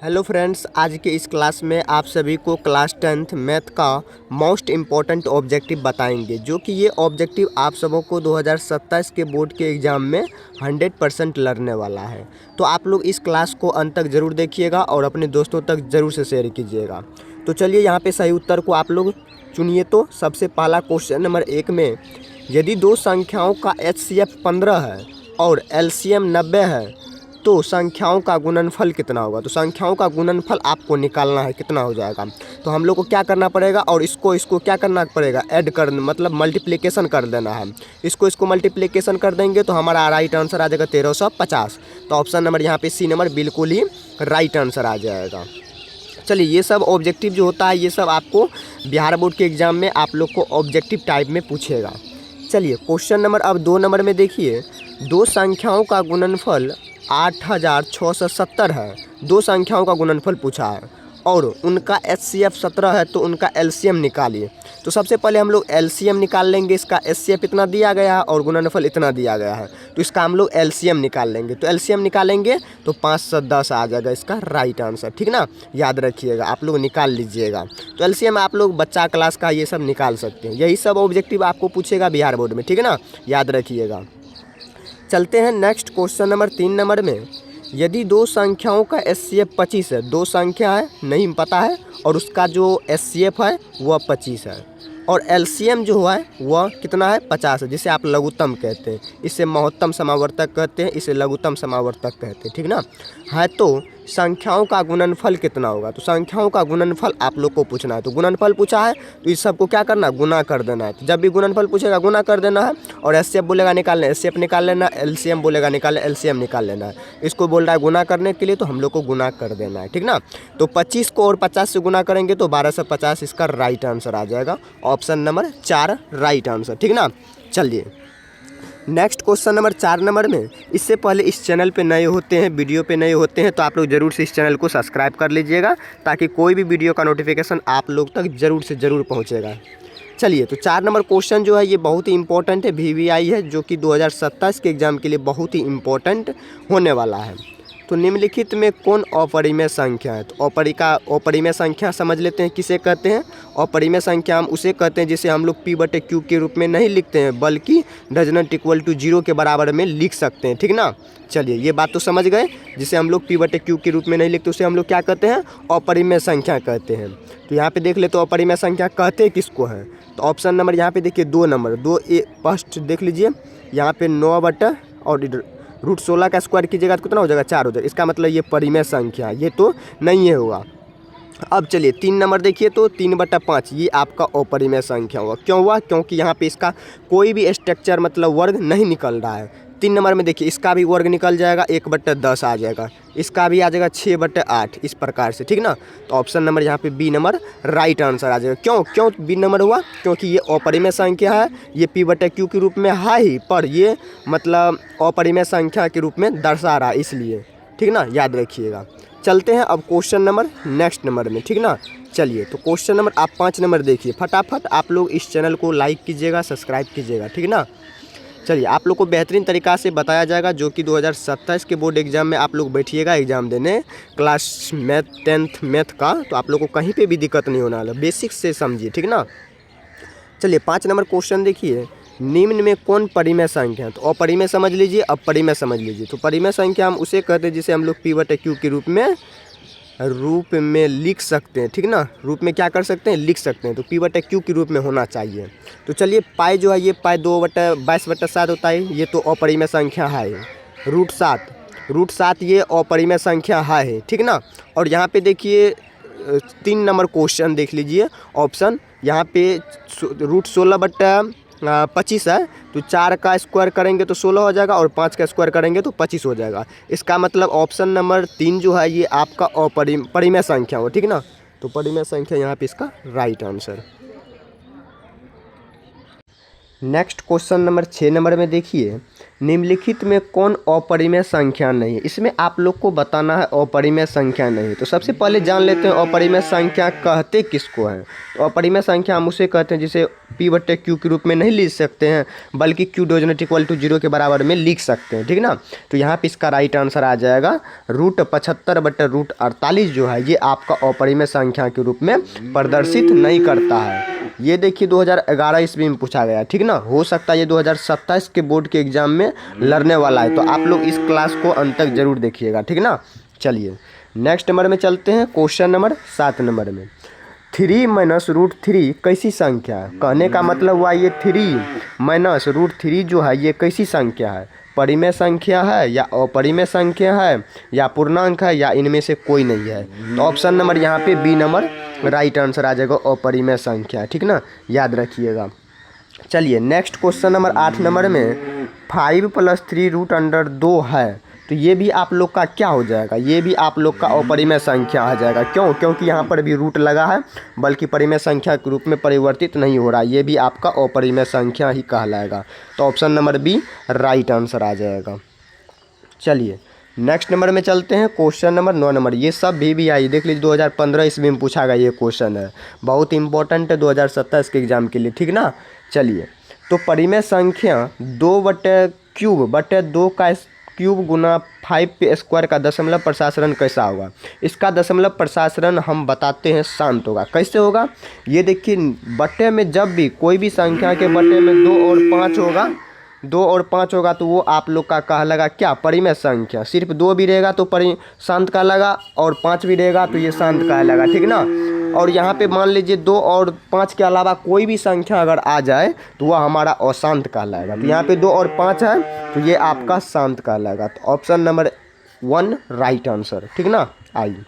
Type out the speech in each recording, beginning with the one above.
Hello friends, आज के इस क्लास में आप सभी को क्लास 10th मैथ का मोस्ट इम्पॉर्टेंट ऑब्जेक्टिव बताएंगे, जो कि ये ऑब्जेक्टिव आप सबों को 2027 के बोर्ड के एग्ज़ाम में 100% लड़ने वाला है। तो आप लोग इस क्लास को अंत तक ज़रूर देखिएगा और अपने दोस्तों तक ज़रूर से शेयर कीजिएगा। तो चलिए यहाँ पे सही उत्तर को आप लोग चुनिए। तो सबसे पहला क्वेश्चन नंबर 1 में, यदि दो संख्याओं का HCF 15 है और LCM 90 है तो संख्याओं का गुणनफल कितना होगा। तो संख्याओं का गुणनफल आपको निकालना है, कितना हो जाएगा। तो हम लोग को क्या करना पड़ेगा, और इसको क्या करना पड़ेगा, ऐड कर, मतलब मल्टीप्लिकेशन कर देना है। इसको मल्टीप्लिकेशन कर देंगे तो हमारा राइट आंसर आ जाएगा 1350। तो ऑप्शन नंबर यहाँ पे सी नंबर बिल्कुल ही राइट आंसर आ जाएगा। चलिए, ये सब ऑब्जेक्टिव जो होता है ये सब आपको बिहार बोर्ड के एग्ज़ाम में आप लोग को ऑब्जेक्टिव टाइप में पूछेगा। चलिए क्वेश्चन नंबर अब 2 नंबर में देखिए, दो संख्याओं का गुणनफल 8670 है। दो संख्याओं का गुणनफल पूछा है और उनका HCF 17 है, तो उनका LCM निकालिए। तो सबसे पहले हम लोग LCM निकाल लेंगे। इसका HCF इतना दिया गया है और गुणनफल इतना दिया गया है, तो इसका हम लोग LCM निकाल लेंगे। तो LCM निकालेंगे तो 510 आ जाएगा इसका राइट आंसर, ठीक ना। याद रखिएगा, आप लोग निकाल लीजिएगा। तो LCM आप लोग बच्चा क्लास का ये सब निकाल सकते हैं। यही सब ऑब्जेक्टिव आपको पूछेगा बिहार बोर्ड में, ठीक है ना, याद रखिएगा। चलते हैं नेक्स्ट क्वेश्चन नंबर 3 नंबर में, यदि दो संख्याओं का HCF 25 है, दो संख्या है नहीं पता है और उसका जो HCF है वह 25 है और LCM जो है वह कितना है, 50 है, जिसे आप लघुत्तम कहते हैं। इसे महत्तम समावर्तक कहते हैं, इसे लघुत्तम समावर्तक कहते हैं, ठीक ना है। तो संख्याओं का गुणनफल कितना होगा। तो संख्याओं का गुणनफल आप लोग को पूछना है। तो गुणनफल पूछा है तो इस सबको क्या करना, गुना कर देना है। तो जब भी गुणनफल पूछेगा गुना कर देना है, और HCF बोलेगा निकालना, HCF निकाल लेना, LCM बोलेगा निकालना, LCM निकाल लेना है। इसको बोल रहा है गुना करने के लिए, तो हम लोग को गुना कर देना है, ठीक ना। तो 25 को और 50 से गुना करेंगे तो 1250 इसका राइट आंसर आ जाएगा। ऑप्शन नंबर 4 राइट आंसर, ठीक ना। चलिए नेक्स्ट क्वेश्चन नंबर 4 नंबर में, इससे पहले इस चैनल पे नए होते हैं, वीडियो पे नए होते हैं, तो आप लोग ज़रूर से इस चैनल को सब्सक्राइब कर लीजिएगा, ताकि कोई भी वीडियो का नोटिफिकेशन आप लोग तक ज़रूर से ज़रूर पहुंचेगा। चलिए, तो 4 नंबर क्वेश्चन जो है ये बहुत ही इंपॉर्टेंट है, VVI है, जो कि 2027 के एग्ज़ाम के लिए बहुत ही इंपॉर्टेंट होने वाला है। तो निम्नलिखित में कौन अपरिमेय संख्या है। तो अपरिमेय संख्या समझ लेते हैं किसे कहते हैं। अपरिमेय संख्या हम उसे कहते हैं जिसे हम लोग P/Q के रूप में नहीं लिखते हैं, बल्कि डज नॉट इक्वल टू 0 के बराबर में लिख सकते हैं, ठीक ना। चलिए, ये बात तो समझ गए। जिसे हम लोग P/Q के रूप में नहीं लिखते उसे हम लोग क्या कहते हैं, अपरिमेय संख्या कहते हैं। तो यहाँ पे देख ले, तो अपरिमेय संख्या कहते किसको हैं। तो ऑप्शन नंबर यहाँ पे देखिए 2 नंबर, 2 फर्स्ट देख लीजिए, यहाँ पे 9/, और √16 का स्क्वायर कीजिएगा तो कितना हो जाएगा, 4 हो जाएगा। इसका मतलब ये परिमेय संख्या, ये तो नहीं है होगा। अब चलिए 3 नंबर देखिए, तो 3/5 ये आपका अपरिमेय संख्या हुआ। क्यों हुआ, क्योंकि यहाँ पे इसका कोई भी स्ट्रक्चर मतलब वर्ग नहीं निकल रहा है। 3 नंबर में देखिए, इसका भी वर्ग निकल जाएगा, 1/10 आ जाएगा, इसका भी आ जाएगा 6/8, इस प्रकार से, ठीक ना। तो ऑप्शन नंबर यहाँ पे बी नंबर राइट आंसर आ जाएगा। क्यों बी नंबर हुआ, क्योंकि ये अपरिमेय संख्या है, ये P/Q के रूप में है ही, पर ये मतलब अपरिमेय संख्या के रूप में दर्शा रहा है, इसलिए, ठीक ना, याद रखिएगा। चलते हैं अब क्वेश्चन नंबर नेक्स्ट नंबर में, ठीक ना। चलिए, तो क्वेश्चन नंबर आप 5 नंबर देखिए, फटाफट आप लोग इस चैनल को लाइक कीजिएगा, सब्सक्राइब कीजिएगा, ठीक ना। चलिए, आप लोग को बेहतरीन तरीक़ा से बताया जाएगा, जो कि 2027 के बोर्ड एग्ज़ाम में आप लोग बैठिएगा एग्ज़ाम देने क्लास 10th मैथ का, तो आप लोग को कहीं पे भी दिक्कत नहीं होना वाला, बेसिक से समझिए, ठीक ना। चलिए 5 नंबर क्वेश्चन देखिए, निम्न में कौन परिमेय संख्या है। तो अपरिमेय समझ लीजिए, अपरिमेय समझ लीजिए। तो परिमेय संख्या हम उसे कहते हैं जिसे हम लोग P/Q के रूप में लिख सकते हैं, ठीक ना। रूप में क्या कर सकते हैं, लिख सकते हैं। तो P/Q के रूप में होना चाहिए। तो चलिए, पाई जो है ये पाई 2/22/7 होता है, ये तो अपरिमेय संख्या है। √7 ये अपरिमेय संख्या है, ठीक ना। और यहाँ पे देखिए 3 नंबर क्वेश्चन देख लीजिए, ऑप्शन यहाँ पे √16/25 है, तो 4 का स्क्वायर करेंगे तो 16 हो जाएगा और 5 का स्क्वायर करेंगे तो 25 हो जाएगा। इसका मतलब ऑप्शन नंबर 3 जो है ये आपका परिमेय संख्या हो, ठीक ना। तो परिमेय संख्या यहाँ पे इसका right answer. Next question number 6 number में देखिए, निम्नलिखित में कौन अपरिमेय संख्या नहीं है। इसमें आप लोग को बताना है अपरिमेय संख्या नहीं। तो सबसे पहले जान लेते हैं अपरिमेय संख्या कहते किसको हैं। तो अपरिमेय संख्या हम उसे कहते हैं जिसे p/q के रूप में नहीं लिख सकते हैं, बल्कि q does not equal to 0 के बराबर में लिख सकते हैं, ठीक ना। तो यहाँ पे इसका राइट आंसर आ जाएगा √75/√48 जो है ये आपका अपरिमेय संख्या के रूप में प्रदर्शित नहीं करता है। ये देखिए 2011 ईस्वी में पूछा गया, ठीक ना। हो सकता है ये 2027 के बोर्ड के एग्जाम में लड़ने वाला है, तो आप लोग इस क्लास को अंत तक जरूर देखिएगा, ठीक ना। चलिए नेक्स्ट नंबर में चलते हैं। क्वेश्चन नंबर 7 नंबर में 3 - √3 कैसी संख्या है। कहने का मतलब हुआ ये 3 - √3 जो है ये कैसी संख्या है, परिमेय संख्या है या अपरिमेय संख्या है या पूर्णांक है या इनमें से कोई नहीं है। तो ऑप्शन नंबर यहाँ पे बी नंबर राइट आंसर आ जाएगा, अपरिमेय संख्या, ठीक ना, याद रखिएगा। चलिए नेक्स्ट क्वेश्चन नंबर 8 नंबर में 5 + 3 √2 है। तो ये भी आप लोग का क्या हो जाएगा, ये भी आप लोग का अपरिमेय संख्या आ जाएगा। क्यों? क्योंकि यहाँ पर भी रूट लगा है, बल्कि परिमेय संख्या के रूप में परिवर्तित नहीं हो रहा, ये भी आपका अपरिमेय संख्या ही कहलाएगा। तो option number B right answer आ जाएगा। चलिए नेक्स्ट नंबर में चलते हैं। क्वेश्चन नंबर 9 नंबर, ये सब भी आई देख लीजिए 2015 ईस्वी में पूछा गया ये क्वेश्चन है, बहुत इंपॉर्टेंट है 2027 के एग्जाम के लिए, ठीक ना। चलिए तो परिमेय संख्या 2/3/2 का क्यूब गुना 5 का दशमलव प्रसारण कैसा होगा। इसका दशमलव प्रसारण हम बताते हैं शांत होगा। कैसे होगा ये देखिए, बट्टे में जब भी कोई भी संख्या के बट्टे में 2 और 5 होगा, 2 और 5 होगा तो वो आप लोग का कहलाएगा क्या, परिमेय संख्या। सिर्फ 2 भी रहेगा तो शांत कहलाएगा और 5 भी रहेगा तो ये शांत कहलाएगा, ठीक ना। और यहाँ पे मान लीजिए 2 और 5 के अलावा कोई भी संख्या अगर आ जाए तो वह हमारा अशांत कहलाएगा। तो यहाँ पे 2 और 5 है तो ये आपका शांत कहलाएगा। तो ऑप्शन नंबर 1 राइट आंसर, ठीक ना। आइए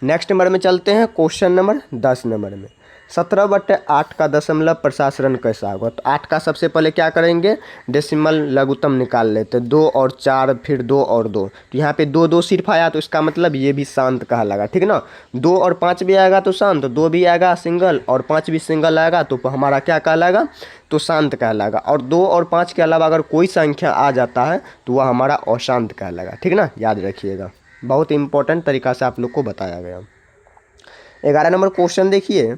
नेक्स्ट नंबर में चलते हैं। क्वेश्चन नंबर 10 नंबर में 17/8 का दशमलव प्रसारण कैसा होगा। तो 8 का सबसे पहले क्या करेंगे, डेसिमल लघुत्तम निकाल लेते हैं, 2 और 4 फिर 2 और 2। तो यहाँ पे 2 2 सिर्फ आया तो इसका मतलब ये भी शांत कहलाएगा, ठीक ना। 2 और 5 भी आएगा तो शांत, 2 भी आएगा सिंगल और 5 भी सिंगल आएगा तो हमारा क्या कहलाएगा, तो शांत कहलाएगा। और 2 और 5 के अलावा अगर कोई संख्या आ जाता है तो वह हमारा अशांत कहलाएगा, ठीक ना, याद रखिएगा। बहुत इंपॉर्टेंट तरीका से आप लोग को बताया गया। 11 नंबर क्वेश्चन देखिए,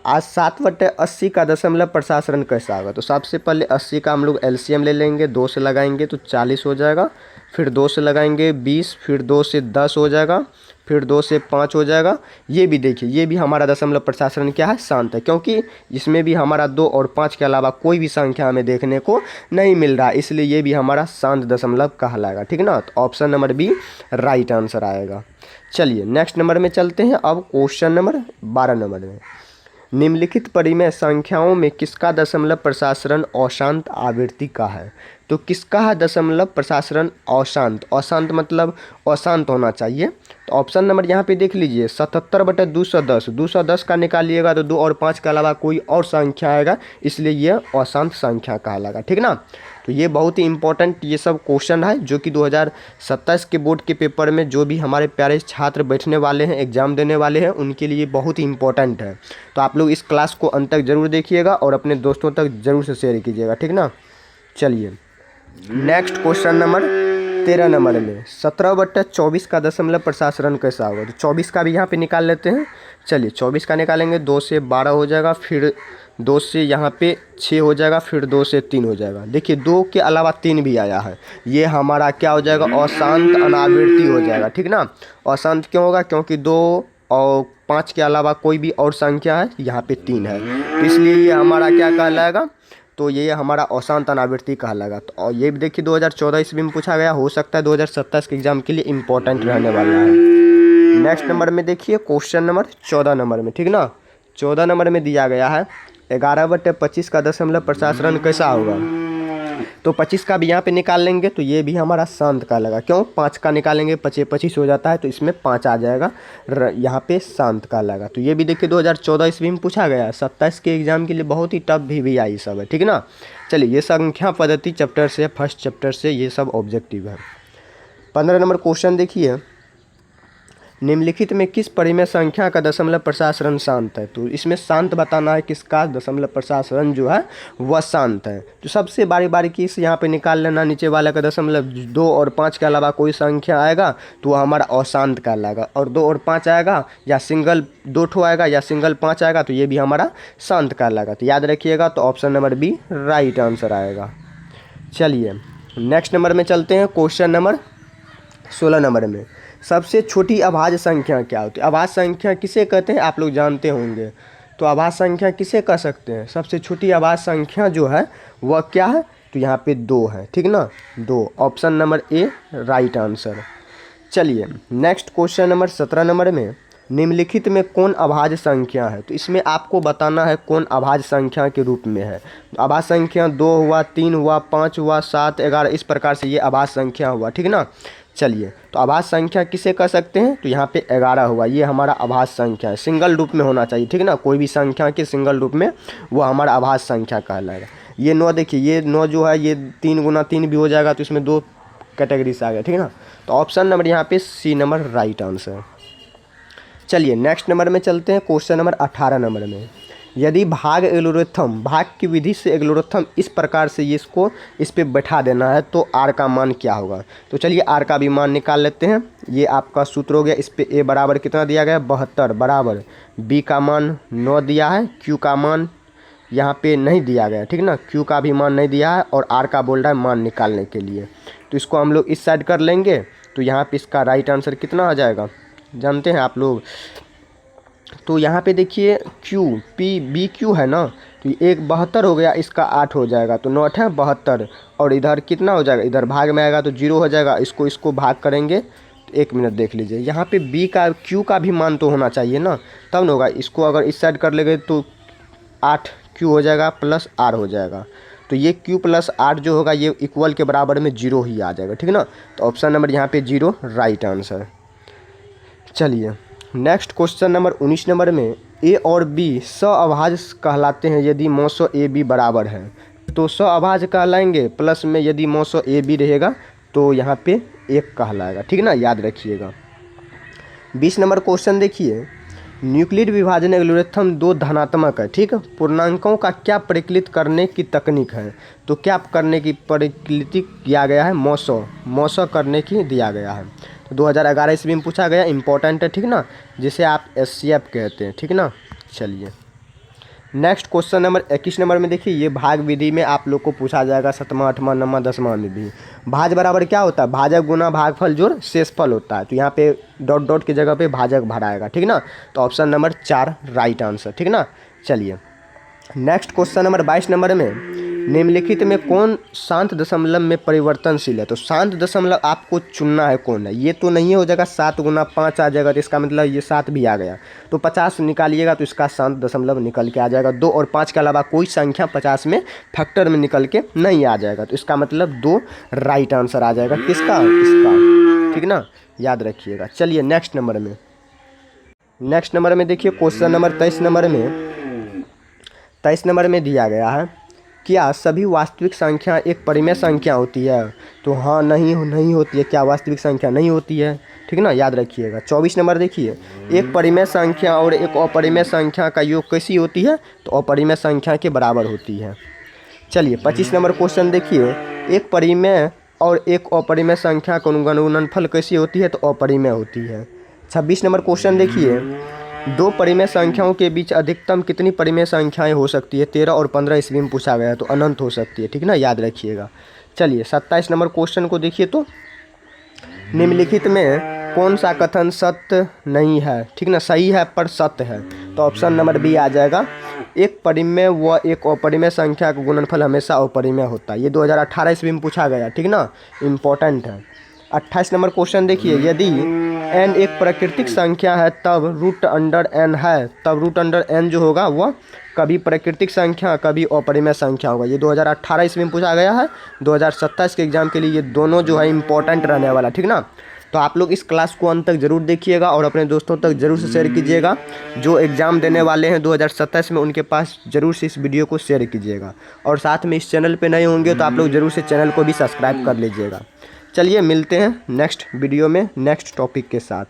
आज 7/80 का दशमलव प्रसारण कैसा होगा। तो सबसे पहले 80 का हम लोग एलसीएम ले लेंगे, 2 से लगाएंगे तो 40 हो जाएगा, फिर 2 से लगाएंगे 20, फिर 2 से 10 हो जाएगा, फिर 2 से 5 हो जाएगा। ये भी देखिए, ये भी हमारा दशमलव प्रसारण क्या है, शांत है, क्योंकि इसमें भी हमारा 2 और 5 के अलावा कोई भी संख्या हमें देखने को नहीं मिल रहा, इसलिए ये भी हमारा शांत दशमलव कहलाएगा, ठीक ना। तो option number B right answer आएगा। चलिए नेक्स्ट नंबर में चलते हैं। अब क्वेश्चन नंबर 12 नंबर में निम्नलिखित परिमेय संख्याओं में किसका दशमलव प्रसारण अशांत आवृत्ति का है। तो किसका है दशमलव प्रसारण अशांत, अशांत मतलब अशांत होना चाहिए। तो ऑप्शन नंबर यहाँ पे देख लीजिए 77/210, 210 का निकालिएगा तो 2 और 5 के अलावा कोई और संख्या आएगा, इसलिए ये अशांत संख्या कहलाएगा, ठीक ना। तो ये बहुत ही इंपॉर्टेंट ये सब क्वेश्चन है जो कि 2027 के बोर्ड के पेपर में जो भी हमारे प्यारे छात्र बैठने वाले हैं, एग्ज़ाम देने वाले हैं, उनके लिए बहुत ही इंपॉर्टेंट है। तो आप लोग इस क्लास को अंत तक जरूर देखिएगा और अपने दोस्तों तक जरूर से शेयर कीजिएगा, ठीक ना। चलिए नेक्स्ट क्वेश्चन नंबर 13 नंबर में 17/24 का दशमलव प्रसारण कैसा होगा। तो 24 का भी यहाँ पे निकाल लेते हैं। चलिए 24 का निकालेंगे, 2 से 12 हो जाएगा, फिर 2 से यहाँ पे 6 हो जाएगा, फिर 2 से 3 हो जाएगा। देखिए 2 के अलावा 3 भी आया है, ये हमारा क्या हो जाएगा, अशांत अनावृत्ति हो जाएगा, ठीक ना। अशांत क्यों होगा, क्योंकि 2 और 5 के अलावा कोई भी और संख्या है, यहाँ पे 3 है, तो इसलिए ये हमारा क्या कहलाएगा, तो ये हमारा अशांत अनावृत्ति कहलाएगा। तो और ये भी देखिए 2014 ईस्वी में पूछा गया, हो सकता है 2027 के एग्जाम के लिए इंपॉर्टेंट रहने वाला है। नेक्स्ट नंबर में देखिए क्वेश्चन नंबर 14 नंबर में, ठीक ना। 14 नंबर में दिया गया है 11/25 का दशमलव प्रसारण कैसा होगा। तो 25 का भी यहाँ पे निकाल लेंगे तो ये भी हमारा शांत कहलाएगा। क्यों, 5 का निकालेंगे 25 हो जाता है तो इसमें 5 आ जाएगा, यहाँ पे शांत कहलाएगा। तो ये भी देखिए 2014 ईस्वी में पूछा गया है, 27 के एग्जाम के लिए बहुत ही टफ भी आई सब है, ठीक ना। चलिए ये संख्या पद्धति चैप्टर से, फर्स्ट चैप्टर से ये सब ऑब्जेक्टिव है। 15 नंबर क्वेश्चन देखिए, निम्नलिखित में किस परिमेय संख्या का दशमलव प्रसारण शांत है? तो इसमें शांत बताना है किसका दशमलव प्रसारण जो है वह शांत है। तो सबसे बारी बारी की इस यहाँ पे निकाल लेना, नीचे वाला का दशमलव 2 और 5 के अलावा कोई संख्या आएगा तो वह हमारा अशांत कहलाएगा, और 2 और 5 आएगा या सिंगल 2 ठो आएगा या सिंगल 5 आएगा तो ये भी हमारा शांत कहलाएगा। तो याद रखिएगा, तो option number B right answer आएगा। चलिए नेक्स्ट नंबर में चलते हैं। क्वेश्चन नंबर 16 नंबर में सबसे छोटी अभाज्य संख्या क्या होती है? अभाज्य संख्या किसे कहते हैं आप लोग जानते होंगे। तो अभाज्य संख्या किसे कह सकते हैं? सबसे छोटी अभाज्य संख्या जो है वह क्या है? तो यहाँ पे 2 है, ठीक ना, 2, option number A right answer. चलिए नेक्स्ट क्वेश्चन नंबर 17 नंबर में निम्नलिखित में कौन अभाज्य संख्या है? तो इसमें आपको बताना है कौन अभाज्य संख्या के रूप में है। अभाज्य संख्या 2 हुआ, 3 हुआ, 5 हुआ, 7, 11, इस प्रकार से ये अभाज्य संख्या हुआ, ठीक ना। चलिए तो अभाज्य संख्या किसे कह सकते हैं? तो यहाँ पे 11 हुआ, ये हमारा अभाज्य संख्या है, सिंगल रूप में होना चाहिए, ठीक ना, कोई भी संख्या के सिंगल रूप में वो हमारा अभाज्य संख्या कहलाएगा। ये 9 देखिए, ये 9 जो है ये 3 गुना 3 भी हो जाएगा, तो इसमें 2 कैटेगरी से आ गया, ठीक है ना। तो ऑप्शन नंबर यहाँ पे सी नंबर राइट आंसर। चलिए नेक्स्ट नंबर में चलते हैं। क्वेश्चन नंबर 18 नंबर में यदि भाग एल्गोरिथम, भाग की विधि से एल्गोरिथम इस प्रकार से इसको इस पे बैठा देना है तो आर का मान क्या होगा? तो चलिए आर का भी मान निकाल लेते हैं। ये आपका सूत्र हो गया, इस पे ए बराबर कितना दिया गया? 72 बराबर, बी का मान 9 दिया है, क्यू का मान यहाँ पे नहीं दिया गया, ठीक ना, क्यू का भी मान नहीं दिया है, और आर का बोल रहा है मान निकालने के लिए। तो इसको हम लोग इस साइड कर लेंगे, तो यहाँ पे इसका राइट आंसर कितना आ जाएगा जानते हैं आप लोग? तो यहाँ पे देखिए क्यू पी बी क्यू है ना, तो एक 72 हो गया, इसका 8 हो जाएगा, तो 9 है 72, और इधर कितना हो जाएगा? इधर भाग में आएगा तो 0 हो जाएगा, इसको भाग करेंगे तो 1 मिनट देख लीजिए, यहाँ पे बी का क्यू का भी मान तो होना चाहिए ना, तब न होगा। इसको अगर इस साइड कर लेंगे तो 8 क्यू हो जाएगा प्लस आर हो जाएगा, तो ये क्यू प्लस आर जो होगा ये इक्वल के बराबर में 0 ही आ जाएगा, ठीक ना। तो ऑप्शन नंबर यहाँ पे 0 राइट आंसर। चलिए नेक्स्ट क्वेश्चन नंबर 19 नंबर में ए और बी सअभाज्य कहलाते हैं यदि मौसो ए बी बराबर है। तो सअभाज्य कहलाएंगे, प्लस में यदि मौसो ए बी रहेगा तो यहाँ पे 1 कहलाएगा, ठीक ना, याद रखिएगा। 20 नंबर क्वेश्चन देखिए, न्यूक्लिड विभाजन एल्गोरिथम 2 धनात्मक है, ठीक है, पूर्णांकों का क्या परिकलित करने की तकनीक है? तो क्या करने की परिकलित किया गया है? मौसो करने की दिया गया है। तो 2011 ईस्वी में पूछा गया, इंपॉर्टेंट है, ठीक ना, जिसे आप SCF कहते हैं, ठीक ना। चलिए नेक्स्ट क्वेश्चन नंबर 21 नंबर में देखिए, ये भाग विधि में आप लोग को पूछा जाएगा 7वां 8वां 9वां 10वां में भी। भाज बराबर क्या होता है? भाजक गुना भागफल जोड़ शेषफल होता है, तो यहाँ पे डॉट डॉट की जगह पे भाजक भराएगा, ठीक ना। तो ऑप्शन नंबर 4 राइट आंसर, ठीक ना। चलिए नेक्स्ट क्वेश्चन नंबर 22 नंबर में निम्नलिखित में कौन शांत दशमलव में परिवर्तनशील है? तो शांत दशमलव आपको चुनना है कौन है, ये तो नहीं हो जाएगा 7 गुना 5 आ जाएगा, तो इसका मतलब ये 7 भी आ गया, तो 50 निकालिएगा तो इसका शांत दशमलव निकल के आ जाएगा। 2 और 5 के अलावा कोई संख्या 50 में फैक्टर में निकल के नहीं आ जाएगा, तो इसका मतलब 2 राइट आंसर आ जाएगा, किसका? इसका, ठीक ना, याद रखिएगा। चलिए नेक्स्ट नंबर में देखिए क्वेश्चन नंबर 23 नंबर में दिया गया है, क्या सभी वास्तविक संख्या एक परिमेय संख्या होती है? तो हाँ, नहीं होती है, क्या वास्तविक संख्या नहीं होती है, ठीक ना, याद रखिएगा। 24 नंबर देखिए, एक परिमेय संख्या और एक अपरिमेय संख्या का योग कैसी होती है? तो अपरिमेय संख्या के बराबर होती है। चलिए 25 नंबर क्वेश्चन देखिए, एक परिमेय और एक अपरिमेय संख्या का गुणनफल कैसी होती है? तो अपरिमेय होती है। 26 नंबर क्वेश्चन देखिए, 2 परिमेय संख्याओं के बीच अधिकतम कितनी परिमेय संख्याएं हो सकती है? 13 और 15 ईस्वी में पूछा गया है, तो अनंत हो सकती है, ठीक ना, याद रखिएगा। चलिए 27 नंबर क्वेश्चन को देखिए, तो निम्नलिखित में कौन सा कथन सत्य नहीं है, ठीक ना, सही है पर सत्य है? तो ऑप्शन नंबर बी आ जाएगा, एक परिमेय व एक अपरिमेय संख्या का गुणनफल हमेशा अपरिमेय होता है। ये 2018 ईस्वी में पूछा गया, ठीक ना, इम्पोर्टेंट है। 28 नंबर क्वेश्चन देखिए, यदि n एक प्राकृतिक संख्या है तब √n है, तब √n जो होगा वह कभी प्राकृतिक संख्या कभी अपरिमेय संख्या होगा। ये 2018 ईस्वी में पूछा गया है, 2027 के एग्जाम के लिए ये दोनों जो है इंपॉर्टेंट रहने वाला, ठीक ना। तो आप लोग इस क्लास को अंत तक जरूर देखिएगा और अपने दोस्तों तक जरूर से शेयर कीजिएगा। जो एग्ज़ाम देने वाले हैं 2027 में, उनके पास जरूर से इस वीडियो को शेयर कीजिएगा, और साथ में इस चैनल पे नए होंगे तो आप लोग जरूर से चैनल को भी सब्सक्राइब कर लीजिएगा। चलिए मिलते हैं नेक्स्ट वीडियो में नेक्स्ट टॉपिक के साथ।